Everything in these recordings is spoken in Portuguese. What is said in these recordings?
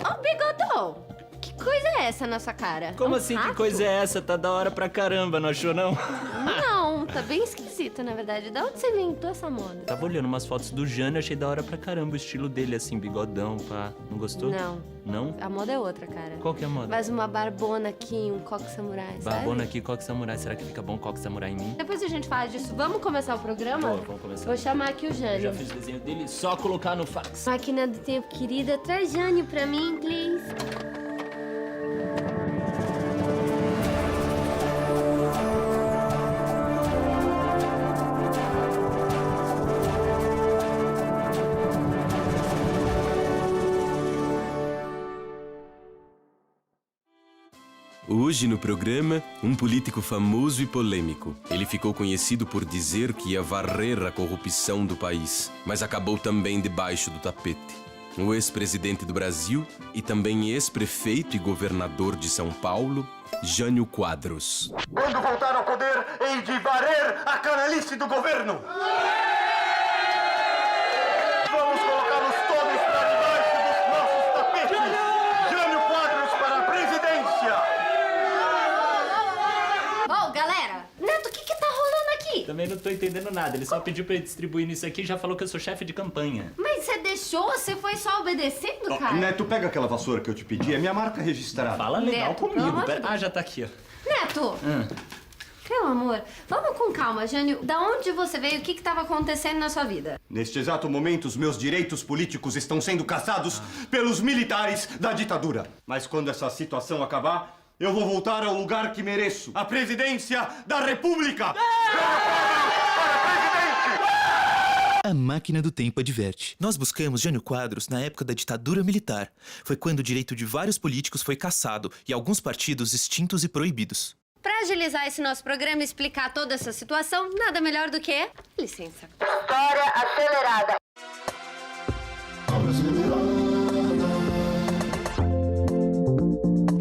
Ô, bigodão! Que coisa é essa na sua cara? Como Um assim, rato? que coisa é essa? Tá da hora pra caramba, não achou não? Não, tá bem esquisito, na verdade. Da onde você inventou essa moda? Tava olhando umas fotos do Jânio, achei da hora pra caramba o estilo dele, assim, bigodão, pá. Não gostou? Não, Não? a moda é outra, cara. Qual que é a moda? Faz uma barbona aqui, um coque samurai, Barbona sabe? aqui, coque samurai. Será que fica bom coque samurai em mim? Depois a gente fala disso. Vamos começar o programa? Vamos começar. Vou chamar aqui o Eu Jânio. já fiz o desenho dele, só colocar no fax. Máquina do tempo, querida. Traz Jânio pra mim, please. Hoje no programa, um político famoso e polêmico. Ele ficou conhecido por dizer que ia varrer a corrupção do país, mas acabou também debaixo do tapete. O ex-presidente do Brasil e também ex-prefeito e governador de São Paulo, Jânio Quadros. Quando voltar ao poder, hei de varrer a canalice do governo! Vamos colocá-los todos para debaixo dos nossos tapetes! Jânio Quadros para a presidência! Ô, galera! Neto, o que tá rolando aqui? Também não tô entendendo nada, ele só pediu pra eu distribuir nisso aqui e já falou que eu sou chefe de campanha. Mas você deixou? Você foi só obedecendo, cara? Neto, pega aquela vassoura que eu te pedi, é minha marca registrada. Fala legal Neto, pelo comigo. amor de Pera... Deus. Ah, já tá aqui, ó. Neto! Meu amor, vamos com calma, Jânio. Da onde você veio? O que tava acontecendo na sua vida? Neste exato momento, os meus direitos políticos estão sendo caçados pelos militares da ditadura. Mas quando essa situação acabar, eu vou voltar ao lugar que mereço. A presidência da República! A Máquina do Tempo adverte. Nós buscamos Jânio Quadros na época da ditadura militar. Foi quando o direito de vários políticos foi cassado e alguns partidos extintos e proibidos. Pra agilizar esse nosso programa e explicar toda essa situação, nada melhor do que... Licença. História acelerada.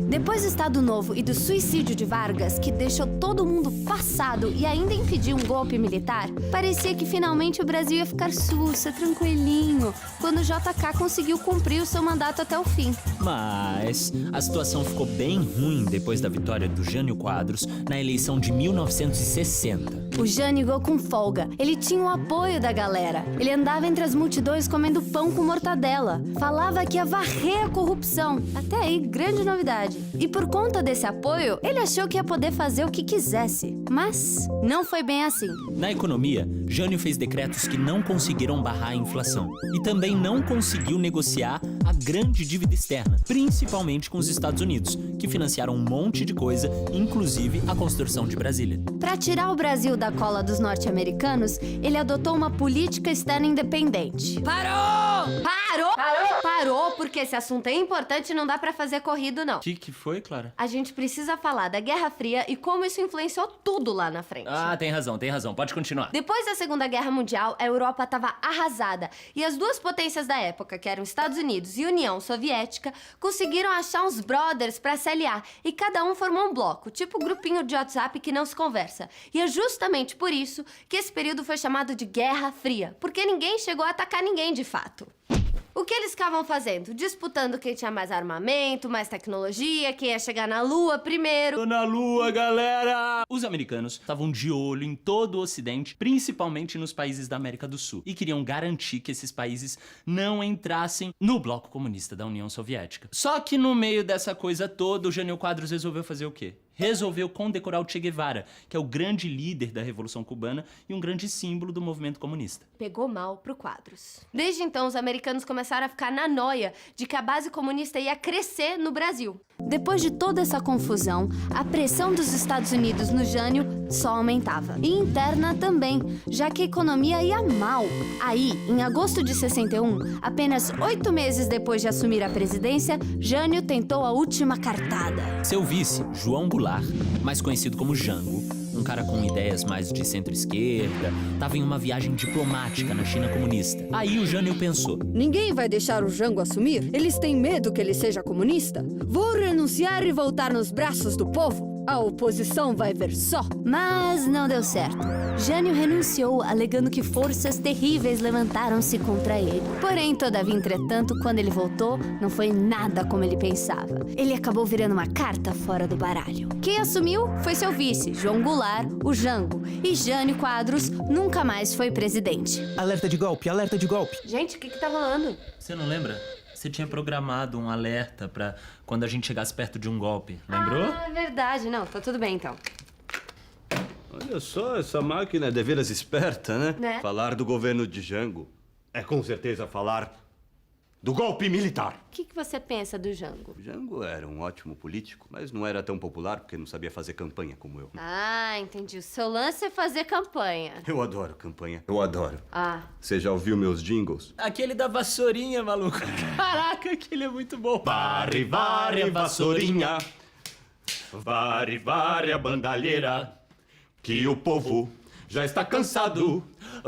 Depois do Estado Novo e do suicídio de Vargas, que deixou todo mundo passado e ainda impediu um golpe militar, parecia que finalmente o Brasil ia ficar sussa, tranquilinho, quando o JK conseguiu cumprir o seu mandato até o fim. Mas a situação ficou bem ruim depois da vitória do Jânio Quadros na eleição de 1960. O Jânio ganhou com folga. Ele tinha o apoio da galera. Ele andava entre as multidões comendo pão com mortadela. Falava que ia varrer a corrupção. Até aí, grande novidade. E por conta desse apoio, ele achou que ia poder fazer o que quisesse. Mas não foi bem assim. Na economia, Jânio fez decretos que não conseguiram barrar a inflação. E também não conseguiu negociar a grande dívida externa, principalmente com os Estados Unidos, que financiaram um monte de coisa, inclusive a construção de Brasília. Para tirar o Brasil da cola dos norte-americanos, ele adotou uma política externa independente. Parou! Parou! Parou! Parou, porque esse assunto é importante e não dá pra fazer corrido, não. O que foi, Clara? A gente precisa falar da Guerra Fria e como isso influenciou tudo lá na frente. Ah, tem razão, pode continuar. Depois da Segunda Guerra Mundial, a Europa estava arrasada e as duas potências da época, que eram Estados Unidos e União Soviética, conseguiram achar uns brothers para se aliar e cada um formou um bloco, tipo grupinho de WhatsApp que não se conversa. E é justamente por isso que esse período foi chamado de Guerra Fria, porque ninguém chegou a atacar ninguém de fato. O que eles ficavam fazendo? Disputando quem tinha mais armamento, mais tecnologia, quem ia chegar na Lua primeiro. Tô na Lua, galera! Os americanos estavam de olho em todo o Ocidente, principalmente nos países da América do Sul, e queriam garantir que esses países não entrassem no bloco comunista da União Soviética. Só que no meio dessa coisa toda, o Jânio Quadros resolveu fazer o quê? Resolveu condecorar o Che Guevara, que é o grande líder da Revolução Cubana e um grande símbolo do movimento comunista. Pegou mal pro Quadros. Desde então, os americanos começaram a ficar na noia de que a base comunista ia crescer no Brasil. Depois de toda essa confusão, a pressão dos Estados Unidos no Jânio só aumentava. E interna também, já que a economia ia mal. Aí, em agosto de 61, apenas 8 meses depois de assumir a presidência, Jânio tentou a última cartada. Seu vice, João Goulart, mais conhecido como Jango, um cara com ideias mais de centro-esquerda, estava em uma viagem diplomática na China comunista. Aí o Jânio pensou: ninguém vai deixar o Jango assumir? Eles têm medo que ele seja comunista? Vou renunciar e voltar nos braços do povo. A oposição vai ver só. Mas não deu certo. Jânio renunciou, alegando que forças terríveis levantaram-se contra ele. Porém, todavia, entretanto, quando ele voltou, não foi nada como ele pensava. Ele acabou virando uma carta fora do baralho. Quem assumiu foi seu vice, João Goulart, o Jango. E Jânio Quadros nunca mais foi presidente. Alerta de golpe, alerta de golpe. Gente, o que tá rolando? Você não lembra? Você tinha programado um alerta pra quando a gente chegasse perto de um golpe, lembrou? Ah, é verdade. Não, tá tudo bem então. Olha só, essa máquina é deveras esperta, né? Né? Falar do governo de Jango é com certeza falar do golpe militar. O que você pensa do Jango? Jango era um ótimo político, mas não era tão popular porque não sabia fazer campanha como eu. Ah, entendi. O seu lance é fazer campanha. Eu adoro campanha. Eu adoro. Ah. Você já ouviu meus jingles? Aquele da vassourinha, maluco. Caraca, aquele é muito bom. Vari, vari, vassourinha. Vari, vari, a bandalheira. Que o povo já está cansado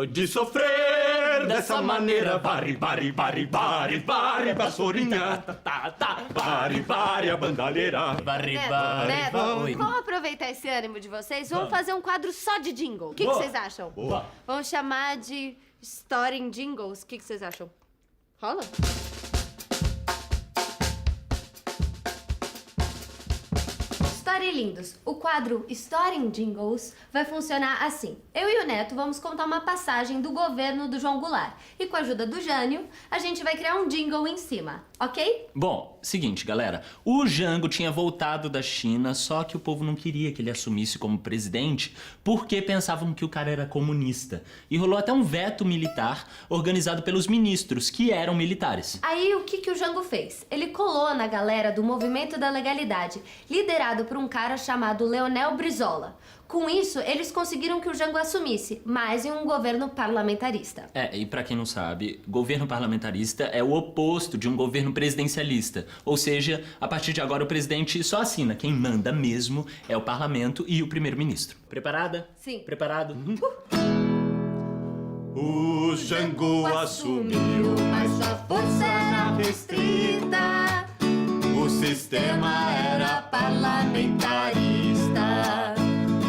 de sofrer dessa maneira. Vari, vari, vari, vari, vari, vassourinha. Vari, vari, a bandalheira. Neto, Oi. vamos aproveitar esse ânimo de vocês? Vamos fazer um quadro só de jingle. O que vocês acham? Boa. Vamos chamar de Story in Jingles. O que vocês acham? Rola? Story lindos. O quadro Story in Jingles vai funcionar assim. Eu e o Neto vamos contar uma passagem do governo do João Goulart. E com a ajuda do Jânio, a gente vai criar um jingle em cima, ok? Bom, seguinte, galera. O Jango tinha voltado da China, só que o povo não queria que ele assumisse como presidente porque pensavam que o cara era comunista. E rolou até um veto militar organizado pelos ministros, que eram militares. Aí o que o Jango fez? Ele colou na galera do Movimento da Legalidade, liderado por um cara chamado Leonel Brizola. Com isso, eles conseguiram que o Jango assumisse, mas em um governo parlamentarista. E pra quem não sabe, governo parlamentarista é o oposto de um governo presidencialista. Ou seja, a partir de agora o presidente só assina. Quem manda mesmo é o parlamento e o primeiro-ministro. Preparada? Sim. Preparado? O Jango assumiu, mas sua força era restrita. o sistema era parlamentarista.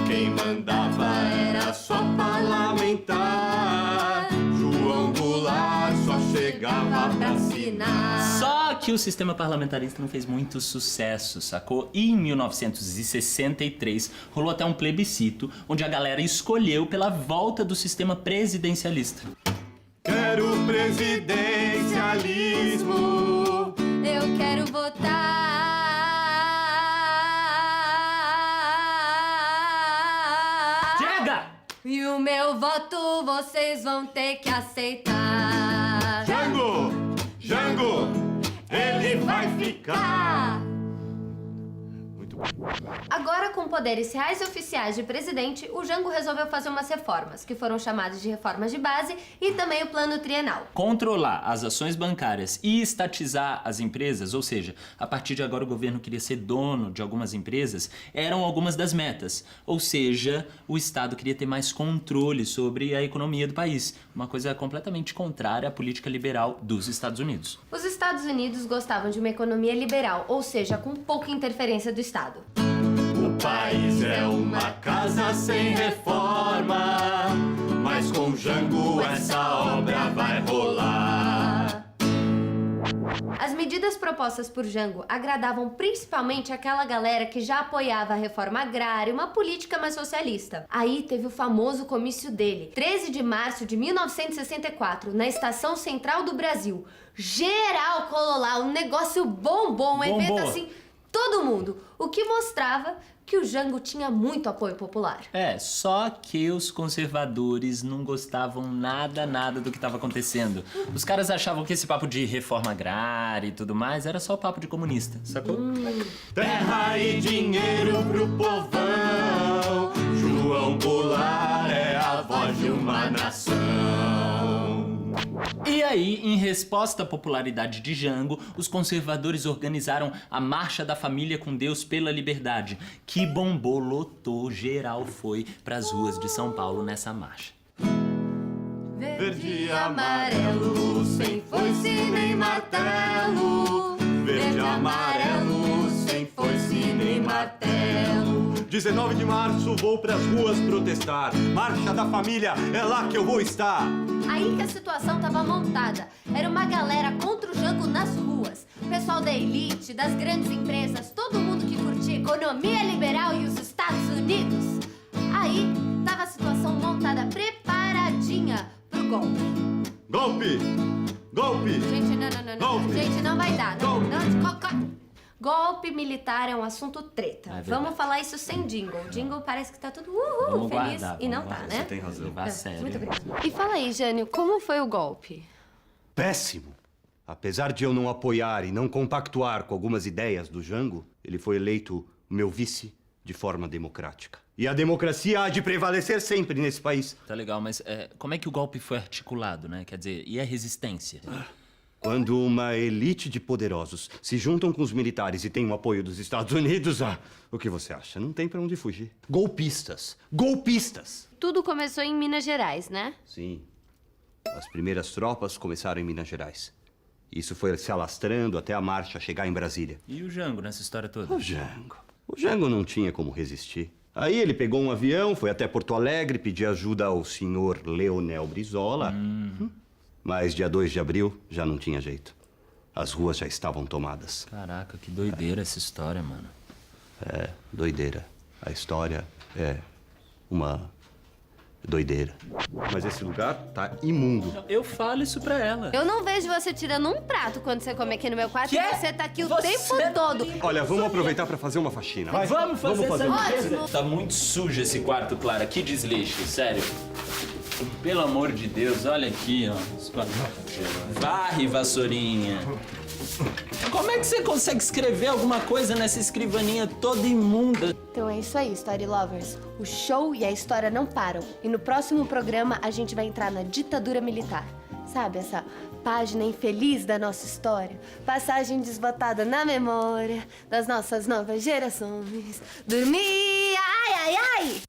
Quem mandava era só parlamentar. João Goulart só chegava pra assinar. Só que o sistema parlamentarista não fez muito sucesso, sacou? E em 1963 rolou até um plebiscito onde a galera escolheu pela volta do sistema presidencialista. Quero presidencialismo. Eu quero votar. Chega! E o meu voto vocês vão ter que aceitar. Jango! Jango! Ele vai ficar! Muito bom. Agora, com poderes reais e oficiais de presidente, o Jango resolveu fazer umas reformas, que foram chamadas de reformas de base e também o plano trienal. Controlar as ações bancárias e estatizar as empresas, ou seja, a partir de agora o governo queria ser dono de algumas empresas, eram algumas das metas. Ou seja, o Estado queria ter mais controle sobre a economia do país, uma coisa completamente contrária à política liberal dos Estados Unidos. Os Estados Unidos gostavam de uma economia liberal, ou seja, com pouca interferência do Estado. O país é uma casa sem reforma, mas com Jango essa obra vai rolar. As medidas propostas por Jango agradavam principalmente aquela galera que já apoiava a reforma agrária, uma política mais socialista. Aí teve o famoso comício dele, 13 de março de 1964, na Estação Central do Brasil. Geral colou lá, um negócio bombom, um evento assim, todo mundo. O que mostrava que o Jango tinha muito apoio popular. Só que os conservadores não gostavam nada do que estava acontecendo. Os caras achavam que esse papo de reforma agrária e tudo mais era só papo de comunista, sacou? Terra e dinheiro pro povão. João Goulart é a voz de uma nação. E aí, em resposta à popularidade de Jango, os conservadores organizaram a Marcha da Família com Deus pela Liberdade, que bombou, lotou, geral foi pras ruas de São Paulo nessa marcha. Verde e amarelo, sem foice nem martelo. Verde e amarelo, sem foice nem martelo. 19 de março, vou pras ruas protestar. Marcha da família, é lá que eu vou estar. Aí que a situação tava montada. Era uma galera contra o Jango nas ruas. O pessoal da elite, das grandes empresas, todo mundo que curtia economia liberal e os Estados Unidos. Aí tava a situação montada, preparadinha pro golpe. Golpe! Golpe! Gente, não. Golpe. Gente, não vai dar. Não, Golpe. Golpe militar é um assunto treta. verdade. Vamos falar isso sem jingle. Jingle parece que tá tudo Vamos feliz guardar, e não vamos tá, guardar. né? Tem razão. Levar a sério. Muito obrigada. E fala aí, Jânio, como foi o golpe? Péssimo. Apesar de eu não apoiar e não compactuar com algumas ideias do Jango, ele foi eleito meu vice de forma democrática. E a democracia há de prevalecer sempre nesse país. Tá legal, mas como é que o golpe foi articulado, né? Quer dizer, e a resistência? Quando uma elite de poderosos se juntam com os militares e tem o apoio dos Estados Unidos, o que você acha? Não tem pra onde fugir. Golpistas! Golpistas! Tudo começou em Minas Gerais, né? Sim. As primeiras tropas começaram em Minas Gerais. Isso foi se alastrando até a marcha chegar em Brasília. E o Jango nessa história toda? O Jango não tinha como resistir. Aí ele pegou um avião, foi até Porto Alegre, pediu ajuda ao senhor Leonel Brizola. Mas dia 2 de abril já não tinha jeito. As ruas já estavam tomadas. Caraca, que doideira essa história, mano. É, doideira. A história é uma doideira. Mas esse lugar tá imundo. Eu falo isso pra ela. Eu não vejo você tirando um prato quando você come aqui no meu quarto Quê? e você tá aqui o Você tempo todo. Olha, vamos aproveitar pra fazer uma faxina. Vai. Vamos fazer essa limpeza. Ótimo. Tá muito sujo esse quarto, Clara. Que desleixo, sério. Pelo amor de Deus, olha aqui, ó. Varre, vassourinha. Como é que você consegue escrever alguma coisa nessa escrivaninha toda imunda? Então é isso aí, Story Lovers. O show e a história não param. E no próximo programa a gente vai entrar na ditadura militar. Sabe, essa página infeliz da nossa história? Passagem desbotada na memória das nossas novas gerações. Dormir, ai, ai, ai!